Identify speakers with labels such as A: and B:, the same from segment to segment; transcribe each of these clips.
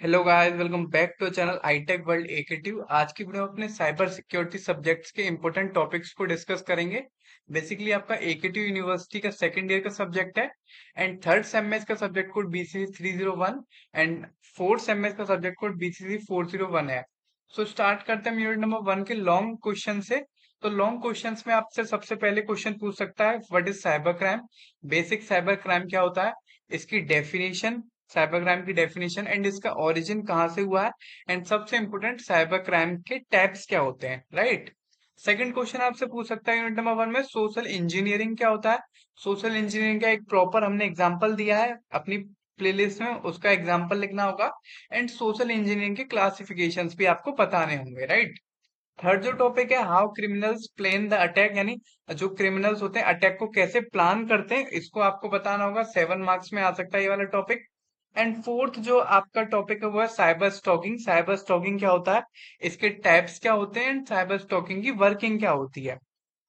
A: Hello guys, welcome back to channel iTech World AKTU. आज की video में अपने साइबर सिक्योरिटी सब्जेक्ट्स के इंपॉर्टेंट टॉपिक्स को डिस्कस करेंगे। बेसिकली आपका एकेटिव यूनिवर्सिटी का सेकंड ईयर का सब्जेक्ट है एंड थर्ड सेमेस्टर का subject code BCC 301 and fourth semester का सब्जेक्ट कोड बीसीसी 401 है। सो स्टार्ट करते हैं यूनिट नंबर 1 के लॉन्ग क्वेश्चन से। तो लॉन्ग क्वेश्चंस में आपसे सबसे पहले क्वेश्चन पूछ सकता है, what is cyber crime. Basic cyber crime क्या होता है, इसकी डेफिनेशन, साइबर क्राइम की डेफिनेशन एंड इसका ओरिजिन कहाँ से हुआ है, एंड सबसे इंपोर्टेंट साइबर क्राइम के टाइप्स क्या होते हैं, राइट। सेकंड क्वेश्चन आपसे पूछ सकता है यूनिट नंबर 1 में, सोशल इंजीनियरिंग क्या होता है। सोशल इंजीनियरिंग का एक प्रॉपर हमने एग्जांपल दिया है अपनी प्लेलिस्ट में, उसका एग्जांपल लिखना होगा। एंड सोशल इंजीनियरिंग के क्लासिफिकेशंस भी आपको बताने होंगे, राइट। थर्ड जो टॉपिक है, how criminals plan the attack, यानी जो क्रिमिनल्स होते हैं अटैक को कैसे प्लान करते हैं, इसको आपको बताना होगा। 7 मार्क्स में आ सकता है ये वाला टॉपिक। एंड फोर्थ जो आपका टॉपिक है वो है साइबर स्टॉकिंग। साइबर स्टॉकिंग क्या होता है, इसके टाइप्स क्या होते हैं, एंड साइबर स्टॉकिंग की वर्किंग क्या होती है।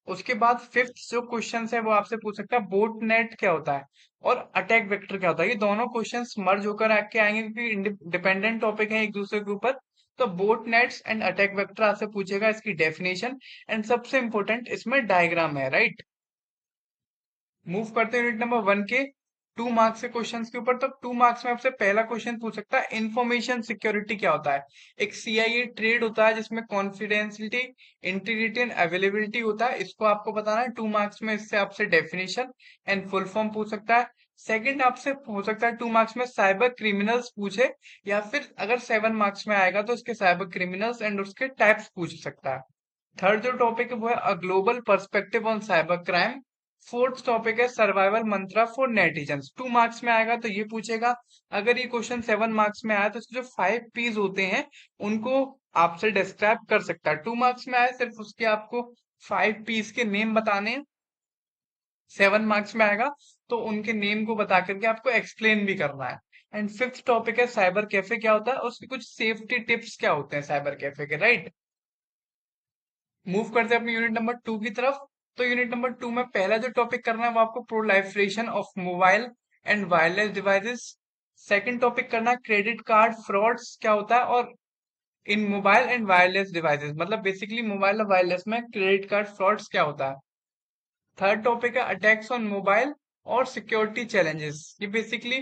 A: उसके बाद फिफ्थ जो क्वेश्चन है वो आपसे पूछ सकता है, बोट नेट क्या होता है और अटैक वेक्टर क्या होता है। ये दोनों क्वेश्चंस मर्ज होकर आके आएंगे क्योंकि डिपेंडेंट टॉपिक है एक दूसरे के ऊपर। तो boat nets and attack vector आपसे पूछेगा, इसकी डेफिनेशन एंड सबसे इंपॉर्टेंट इसमें डायग्राम है, राइट। मूव करते हैं यूनिट नंबर 1 के 2 मार्क्स के क्वेश्चंस के ऊपर। तो 2 मार्क्स में आपसे पहला क्वेश्चन पूछ सकता है, इंफॉर्मेशन सिक्योरिटी क्या होता है। एक सीआईए ट्रेड होता है जिसमें कॉन्फिडेंशियलिटी, इंटीग्रिटी एंड अवेलेबिलिटी होता है, इसको आपको बताना है। 2 मार्क्स में इससे आपसे डेफिनेशन एंड फुल फॉर्म पूछ सकता है। सेकंड आपसे हो सकता है 2 मार्क्स में साइबर क्रिमिनल्स पूछे, या फिर अगर 7 मार्क्स में आएगा तो उसके साइबर क्रिमिनल्स एंड उसके टाइप्स पूछ सकता है। थर्ड जो टॉपिक है वो है a global perspective on cyber crime. Fourth topic है survival mantra for netizens. 2 marks में आएगा तो ये पूछेगा। अगर ये क्वेश्चन 7 मार्क्स में आया तो इसके जो 5 पीस होते हैं उनको आपसे डिस्क्राइब कर सकता है। 2 मार्क्स में आया सिर्फ उसके आपको 5 पीस के नेम बताने हैं। 7 मार्क्स में आएगा तो उनके नेम को बता करके आपको एक्सप्लेन भी करना है। एंड फिफ्थ टॉपिक है साइबर कैफे क्या होता है और उसके कुछ सेफ्टी टिप्स क्या होते हैं साइबर कैफे के, राइट। मूव करते हैं अपनी यूनिट नंबर 2 की तरफ। तो यूनिट नंबर 2 में पहला जो टॉपिक करना है वो आपको proliferation of mobile and wireless devices. Second topic करना है क्रेडिट कार्ड फ्रॉड्स क्या होता है और in mobile and wireless devices, मतलब बेसिकली मोबाइल और वायरलेस में क्रेडिट कार्ड फ्रॉड्स क्या होता है। थर्ड टॉपिक है अटैक्स ऑन मोबाइल और सिक्योरिटी चैलेंजेस। ये बेसिकली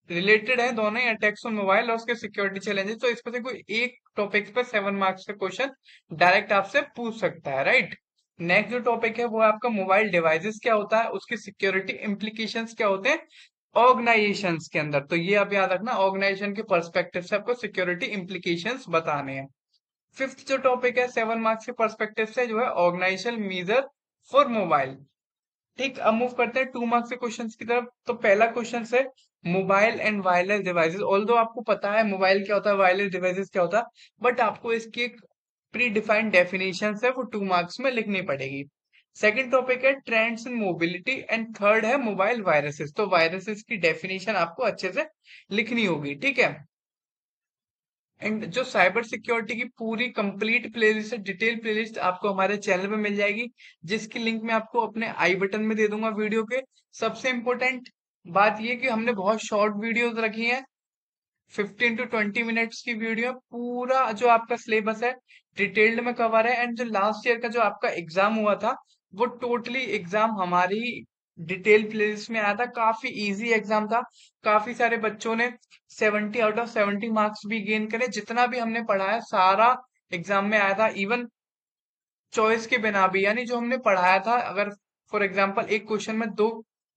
A: रिलेटेड है दोनों ही, अटैक्स ऑन मोबाइल और उसके सिक्योरिटी चैलेंजेस। तो इस पर से कोई एक टॉपिक पे 7 मार्क्स का क्वेश्चन डायरेक्ट आपसे पूछ सकता है, राइट। नेक्स्ट जो टॉपिक है वो है आपका मोबाइल डिवाइसेस क्या होता है, उसकी सिक्योरिटी इम्प्लीकेशंस क्या होते हैं ऑर्गेनाइजेशंस के अंदर। तो ये आप याद रखना, ऑर्गेनाइजेशन के पर्सपेक्टिव से आपको सिक्योरिटी इम्प्लीकेशंस बताने हैं। फिफ्थ जो टॉपिक है 7 मार्क्स के पर्सपेक्टिव से जो है ऑर्गेनाइजेशन मीजर फॉर मोबाइल। ठीक, अब मूव करते हैं 2 मार्क्स के क्वेश्चंस की तरफ। तो पहला क्वेश्चन है mobile and wireless devices. Although आपको पता है मोबाइल क्या होता है, वायरलेस डिवाइसेस क्या होता है, बट आपको इसकी एक प्री डिफाइंड डेफिनेशन है वो 2 मार्क्स में लिखनी पड़ेगी। सेकंड टॉपिक है trends in mobility and third है मोबाइल वायरसेस। तो वायरसेस की डेफिनेशन आपको अच्छे से लिखनी होगी, ठीक है। एंड जो साइबर सिक्योरिटी की पूरी कंप्लीट प्लेलिस्ट है, डिटेल प्लेलिस्ट आपको हमारे चैनल पे मिल जाएगी, जिसकी लिंक मैं आपको अपने आई बटन में दे दूंगा वीडियो के। सबसे इंपॉर्टेंट बात ये कि हमने बहुत शॉर्ट वीडियोस रखी हैं, 15 to 20 मिनट्स की वीडियो। पूरा जो आपका सिलेबस है डिटेल्ड में कवर है। एंड जो लास्ट ईयर का जो आपका एग्जाम हुआ था वो टोटली एग्जाम हमारी डिटेल प्लेलिस्ट में आया था। काफी इजी एग्जाम था, काफी सारे बच्चों ने 70 आउट ऑफ 70 मार्क्स भी गेन करे। जितना भी हमने पढ़ाया सारा एग्जाम में आया था, इवन चॉइस के बिना भी, यानी जो हमने पढ़ाया था, अगर फॉर एग्जांपल एक क्वेश्चन में दो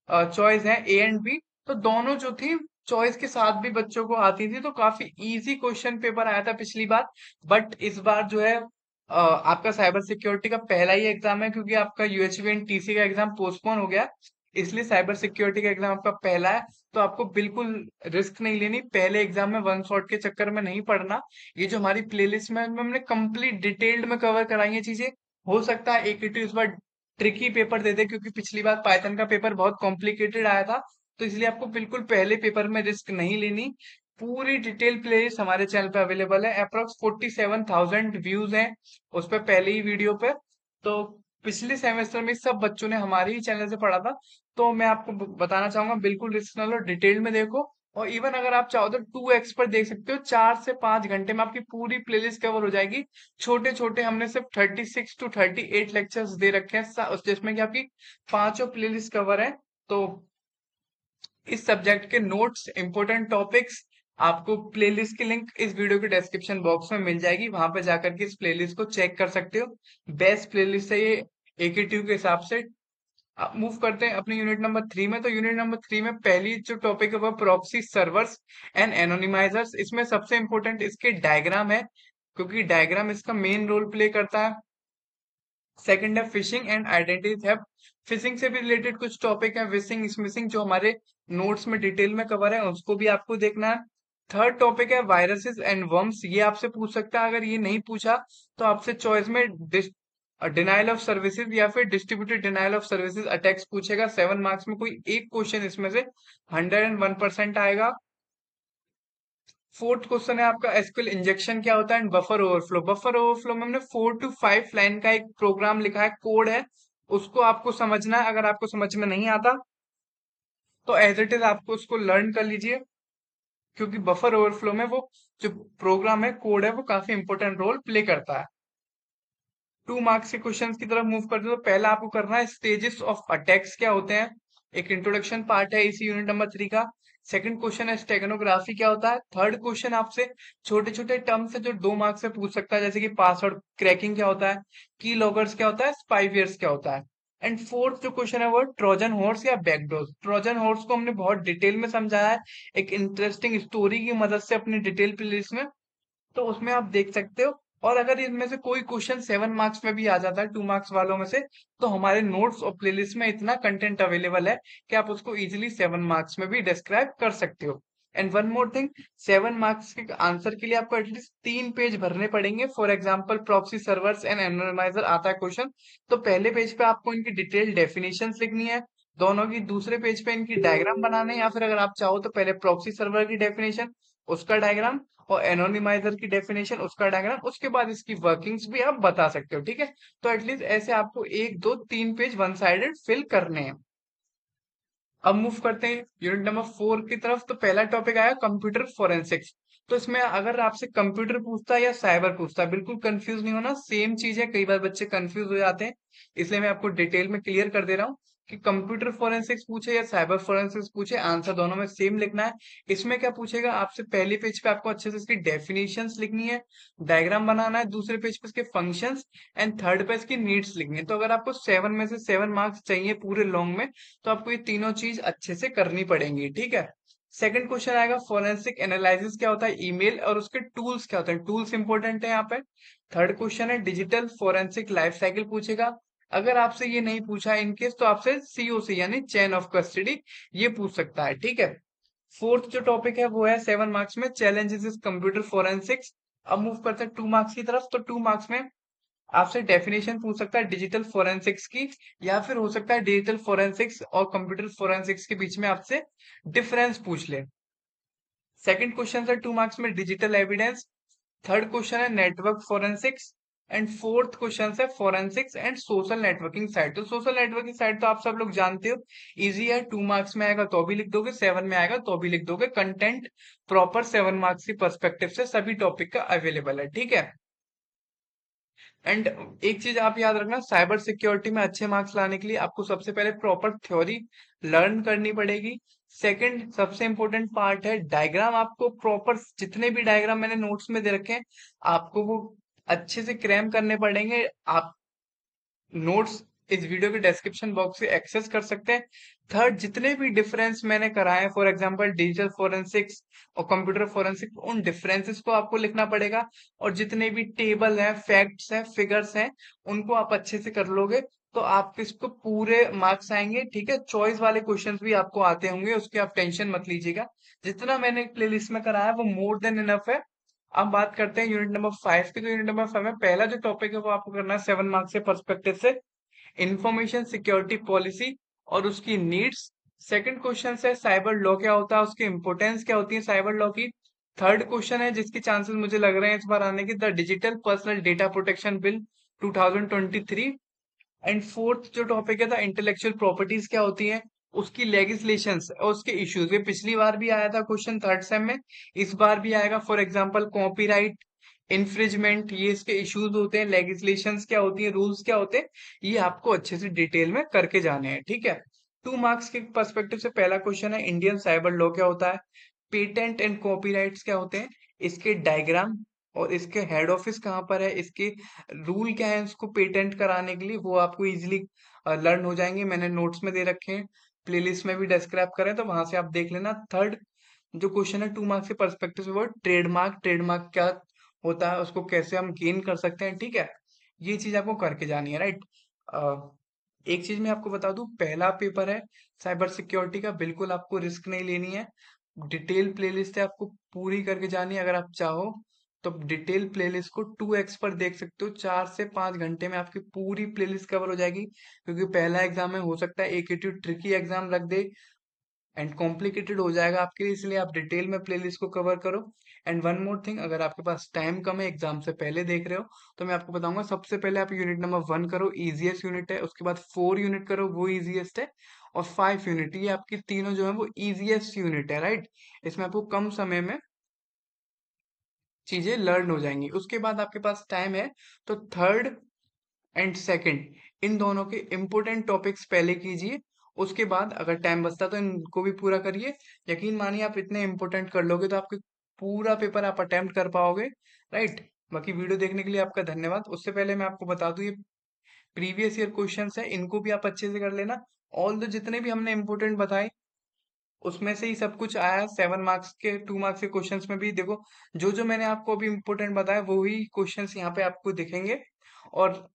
A: चॉइस है ए एंड बी, तो दोनों जो थी चॉइस के साथ भी बच्चों को आती थी। तो काफी इजी क्वेश्चन पेपर आया था पिछली बार। बट इस बार जो है आपका साइबर सिक्योरिटी का पहला ही एग्जाम है, क्योंकि आपका यूएचवी एंड टीसी का एग्जाम पोस्टपोन हो गया, इसलिए साइबर सिक्योरिटी का एग्जाम आपका पहला है। तो आपको बिल्कुल रिस्क नहीं लेनी, पहले एग्जाम में वन शॉट के चक्कर में नहीं पढ़ना। ये जो हमारी प्लेलिस्ट में हमने कंप्लीट डिटेल्ड में कवर कराई है चीजें। हो सकता है एक इस बार ट्रिकी पेपर दे दे, क्योंकि पिछली बार पाइथन का पेपर बहुत कॉम्प्लिकेटेड आया था। तो इसलिए आपको बिल्कुल पहले पेपर में रिस्क नहीं लेनी। पूरी डिटेल प्लेलिस्ट हमारे चैनल पे अवेलेबल है, अप्रोक्स 47,000 व्यूज हैं उस पर पहले ही वीडियो पे। तो पिछले सेमेस्टर में सब बच्चों ने हमारे ही चैनल से पढ़ा था। तो मैं आपको बताना चाहूंगा बिल्कुल रिस्क ना लो, डिटेल में देखो और इवन अगर आप चाहो तो 2x पर देख सकते हो, 4 से 5 घंटे में आपकी पूरी प्लेलिस्ट कवर हो जाएगी। छोटे छोटे हमने सिर्फ 36 to 38 लेक्चर्स दे रखे हैं जिसमें कि आपकी पांचों प्लेलिस्ट कवर है। तो इस सब्जेक्ट के नोट्स, इंपोर्टेंट टॉपिक्स, आपको प्लेलिस्ट की लिंक इस वीडियो के डिस्क्रिप्शन बॉक्स में मिल जाएगी, वहां पर जाकर के इस प्लेलिस्ट को चेक कर सकते हो। बेस्ट प्लेलिस्ट है ये एकेटीयू के हिसाब से। अब मूव करते हैं अपने यूनिट नंबर 3 में। तो यूनिट नंबर 3 में पहली जो टॉपिक है वो प्रॉक्सी सर्वर्स एंड एनोनिमाइजर्स। इसमें सबसे इंपॉर्टेंट इसके डायग्राम है, क्योंकि डायग्राम इसका मेन रोल प्ले करता है। सेकंड है fishing and identity theft. Fishing से भी रिलेटेड कुछ टॉपिक है, विशिंग स्मिशिंग, जो हमारे नोट्स में डिटेल में कवर है, उसको भी आपको देखना है। थर्ड टॉपिक है वायरसेस एंड वर्म्स। ये आपसे पूछ सकता है, अगर ये नहीं पूछा तो आपसे चॉइस में डिनाइल ऑफ सर्विसेज या फिर distributed denial of services attacks पूछेगा। 7 मार्क्स में कोई एक क्वेश्चन इसमें से 101% आएगा। फोर्थ क्वेश्चन है आपका एसक्यूएल इंजेक्शन क्या होता है and buffer overflow. Buffer overflow में हमने 4 to 5 लाइन का एक प्रोग्राम लिखा है, कोड है, उसको आपको समझना है। अगर आपको समझ में नहीं आता तो एज इट इज आपको उसको लर्न कर लीजिए, क्योंकि बफर ओवरफ्लो में वो जो प्रोग्राम है, कोड है, वो काफी इंपॉर्टेंट रोल प्ले करता है। 2 मार्क्स के क्वेश्चन की तरफ मूव करते हैं। तो पहला आपको करना है स्टेजेस ऑफ अटैक्स क्या होते हैं, एक इंट्रोडक्शन पार्ट है इसी यूनिट नंबर 3 का। सेकंड क्वेश्चन है स्टेगनोग्राफी क्या होता है। थर्ड क्वेश्चन आपसे छोटे छोटे टर्म्स है जो 2 मार्क्स से पूछ सकता है, जैसे कि पासवर्ड क्रैकिंग क्या होता है, की लॉगर्स क्या होता है, स्पाईवेयर्स क्या होता है। एंड फोर्थ जो क्वेश्चन है वो ट्रोजन हॉर्स या बैकडोर। ट्रोजन हॉर्स को हमने बहुत डिटेल में समझाया है एक इंटरेस्टिंग स्टोरी की मदद से अपनी डिटेल प्लेलिस्ट में, तो उसमें आप देख सकते हो। और अगर इनमें से कोई क्वेश्चन 7 मार्क्स में भी आ जाता है 2 मार्क्स वालों में से, तो हमारे नोट्स और प्लेलिस्ट में इतना कंटेंट अवेलेबल है कि आप उसको इजीली 7 मार्क्स में भी डिस्क्राइब कर सकते हो। And one more thing, 7 marks के आंसर के लिए आपको एटलीस्ट 3 पेज भरने पड़ेंगे। For example proxy servers and anonymizer आता है क्वेश्चन, तो पहले पेज पे आपको इनकी डिटेल डेफिनेशन लिखनी है दोनों की, दूसरे पेज पे इनकी डायग्राम बनाने हैं, या फिर अगर आप चाहो तो पहले प्रॉक्सी सर्वर की डेफिनेशन, उसका डायग्राम, और एनोनिमाइजर की डेफिनेशन, उसका डायग्राम, उसके बाद इसकी वर्किंग्स भी आप बता सकते हो। ठीक है, तो एटलीस्ट ऐसे आपको 1 2 3 पेज वन साइडेड फिल करने हैं। अब मूव करते हैं यूनिट नंबर 4 की तरफ। तो पहला टॉपिक आया कंप्यूटर फोरेंसिक्स। तो इसमें अगर आपसे कंप्यूटर पूछता है या साइबर पूछता है, बिल्कुल कंफ्यूज नहीं होना, सेम चीज है। कई बार बच्चे कंफ्यूज हो जाते हैं, इसलिए मैं आपको डिटेल में क्लियर कर दे रहा हूँ कि कंप्यूटर फोरेंसिक्स पूछे या साइबर फोरेंसिक्स पूछे, आंसर दोनों में सेम लिखना है। इसमें क्या पूछेगा आपसे, पहले पेज पे आपको अच्छे से इसकी डेफिनेशंस लिखनी है, डायग्राम बनाना है, दूसरे पेज पे इसके फंक्शंस, एंड थर्ड पे इसकी नीड्स लिखनी है। तो अगर आपको 7 में से 7 मार्क्स चाहिए पूरे लॉन्ग में, तो आपको ये तीनों चीज अच्छे से करनी पड़ेंगी। ठीक है, सेकंड क्वेश्चन आएगा फोरेंसिक एनालिसिस क्या होता है, ईमेल और उसके टूल्स क्या होते हैं। टूल्स इंपॉर्टेंट है यहाँ पे। थर्ड क्वेश्चन है डिजिटल फोरेंसिक लाइफ साइकिल पूछेगा। अगर आपसे ये नहीं पूछा इनकेस, तो आपसे सीओसी यानी चेन ऑफ कस्टडी ये पूछ सकता है। ठीक है, फोर्थ जो टॉपिक है वो है 7 मार्क्स में चैलेंजेस इज कंप्यूटर फोरेंसिक्स। अब मूव करते हैं 2 मार्क्स की तरफ। तो 2 मार्क्स में आपसे डेफिनेशन पूछ सकता है डिजिटल फोरेंसिक्स की, या फिर हो सकता है डिजिटल फोरेंसिक्स और कंप्यूटर फोरेंसिक्स के बीच में आपसे डिफरेंस पूछ ले। सेकंड क्वेश्चन है 2 मार्क्स में डिजिटल एविडेंस। थर्ड क्वेश्चन है network forensics. And fourth question है forensics and social networking site. तो सोशल नेटवर्किंग साइट तो आप सब लोग जानते हो, इजी है। 2 मार्क्स में आएगा तो भी लिख दोगे, 7 में आएगा तो भी लिख दोगे। कंटेंट प्रॉपर 7 मार्क्स की पर्सपेक्टिव से सभी टॉपिक का अवेलेबल है। ठीक है, एंड एक चीज आप याद रखना, साइबर सिक्योरिटी में अच्छे मार्क्स लाने के लिए आपको सबसे पहले प्रॉपर थ्योरी लर्न करनी पड़ेगी। सेकंड सबसे इंपॉर्टेंट पार्ट है डायग्राम। आपको प्रॉपर जितने भी डायग्राम मैंने नोट्स में दे रखे हैं, आपको वो अच्छे से क्रैम करने पड़ेंगे। आप नोट्स इस वीडियो के डिस्क्रिप्शन बॉक्स से एक्सेस कर सकते हैं। थर्ड, जितने भी डिफरेंस मैंने कराए हैं, फॉर एग्जांपल डिजिटल फोरेंसिक्स और कंप्यूटर फोरेंसिक्स, उन डिफरेंसेस को आपको लिखना पड़ेगा। और जितने भी टेबल हैं, फैक्ट्स हैं, फिगर्स हैं, उनको आप अच्छे से कर लोगे तो आप इसको पूरे मार्क्स आएंगे। ठीक है, चॉइस वाले क्वेश्चंस भी आपको आते होंगे, उसकी आप टेंशन मत लीजिएगा। जितना मैंने प्लेलिस्ट में कराया वो मोर देन इनफ है। अब बात करते हैं यूनिट नंबर 5 की। तो यूनिट नंबर 5 में पहला जो टॉपिक है वो आपको करना है 7 मार्क्स के पर्सपेक्टिव से, इंफॉर्मेशन सिक्योरिटी पॉलिसी और उसकी नीड्स। सेकंड क्वेश्चन है साइबर लॉ क्या होता है, उसकी इंपोर्टेंस क्या होती है साइबर लॉ की। थर्ड क्वेश्चन है जिसके चांसेस मुझे लग रहे हैं इस बार आने की, the digital personal data protection bill 2023। And fourth जो टॉपिक है द इंटेलेक्चुअल प्रॉपर्टीज क्या होती है, उसकी लेगिस्लेशंस और उसके इश्यूज, ये पिछली बार भी आया था क्वेश्चन थर्ड सेम में, इस बार भी आएगा। फॉर एग्जांपल कॉपीराइट इन्फ्रिजमेंट, ये इसके इश्यूज होते हैं, लेगिस्लेशंस क्या होती है, रूल्स क्या होते हैं, ये आपको अच्छे से डिटेल में करके जाने हैं, ठीक है। 2 मार्क्स के पर्सपेक्टिव से पहला क्वेश्चन है, इंडियन साइबर लॉ क्या होता है, पेटेंट एंड कॉपीराइट्स क्या होते हैं, इसके डायग्राम और इसके हेड ऑफिस कहाँ पर है, इसके रूल क्या है इसको पेटेंट कराने के लिए, वो आपको इजीली लर्न हो जाएंगे, मैंने नोट्स में दे रखे हैं, प्लेलिस्ट में भी डिस्क्राइब करें तो वहां से आप देख लेना। थर्ड जो क्वेश्चन है 2 मार्क्स के पर्सपेक्टिव से, वो ट्रेडमार्क, ट्रेडमार्क क्या होता है, उसको कैसे हम गेन कर सकते हैं, ठीक है। ये चीज आपको करके जानी है, राइट। एक चीज मैं आपको बता दूं, पहला पेपर है साइबर सिक्योरिटी का, बिल्कुल आपको रिस्क नहीं लेनी है, डिटेल प्लेलिस्ट है, आपको पूरी करके जानी है। अगर आप चाहो तो डिटेल प्लेलिस्ट को 2x पर देख सकते हो, 4 से 5 घंटे में आपकी पूरी प्लेलिस्ट कवर हो जाएगी, क्योंकि पहला एग्जाम है, हो सकता है एक ट्रिकी एग्जाम रख दे एंड कॉम्प्लिकेटेड हो जाएगा आपके लिए, इसलिए आप डिटेल में प्लेलिस्ट को कवर करो। एंड वन मोर थिंग, अगर आपके पास टाइम कम है, एग्जाम से पहले देख रहे हो, तो मैं आपको बताऊंगा, सबसे पहले आप यूनिट नंबर 1 करो, इजीएस्ट यूनिट है, उसके बाद 4 यूनिट करो, वो इजीएस्ट है, और 5 यूनिट, ये आपकी तीनों जो है वो इजीएस्ट यूनिट है, राइट। इसमें आपको कम समय में चीजें लर्न हो जाएंगी। उसके बाद आपके पास टाइम है, तो थर्ड एंड सेकंड इन दोनों के इम्पोर्टेंट टॉपिक्स पहले कीजिए, उसके बाद अगर टाइम बचता तो इनको भी पूरा करिए। यकीन मानिए आप इतने इम्पोर्टेंट कर लोगे तो आपके पूरा पेपर आप अटेम्प्ट कर पाओगे, राइट। बाकी वीडियो देखने के लिए आपका धन्यवाद। उससे पहले मैं आपको बता दूं, ये प्रीवियस ईयर क्वेश्चंस है, इनको भी आप अच्छे से कर लेना। ऑल द जितने भी हमने इम्पोर्टेंट बताए उसमें से ही सब कुछ आया है। 7 मार्क्स के 2 मार्क्स के क्वेश्चंस में भी देखो, जो जो मैंने आपको अभी इम्पोर्टेंट बताया वो ही क्वेश्चंस यहाँ पे आपको दिखेंगे। और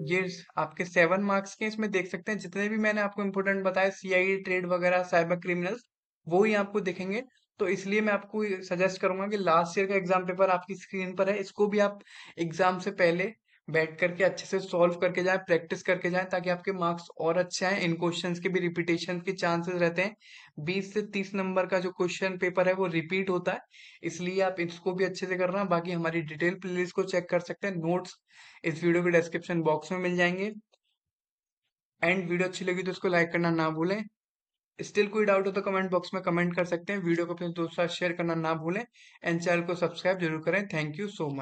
A: ये आपके 7 मार्क्स के, इसमें देख सकते हैं जितने भी मैंने आपको इम्पोर्टेंट बताया, सीआईडी, ट्रेड वगैरह, साइबर क्रिमिनल्स, वो ही आपको दिखेंगे। तो इसलिए मैं आपको सजेस्ट करूंगा कि लास्ट ईयर का एग्जाम पेपर आपकी स्क्रीन पर है, इसको भी आप एग्जाम से पहले बैठ करके अच्छे से सॉल्व करके जाएं, प्रैक्टिस करके जाएं, ताकि आपके मार्क्स और अच्छे आए। इन क्वेश्चंस के भी रिपीटेशन के चांसेस रहते हैं, 20 से 30 नंबर का जो क्वेश्चन पेपर है वो रिपीट होता है, इसलिए आप इसको भी अच्छे से करना। बाकी हमारी डिटेल प्लेलिस्ट को चेक कर सकते हैं, नोट्स इस वीडियो के डिस्क्रिप्शन बॉक्स में मिल जाएंगे। एंड वीडियो अच्छी लगी तो इसको लाइक करना ना भूलें। स्टिल कोई डाउट हो तो कमेंट बॉक्स में कमेंट कर सकते हैं, वीडियो को अपने दोस्तों के साथ शेयर करना ना भूलें, एंड चैनल को सब्सक्राइब जरूर करें। Thank you so much.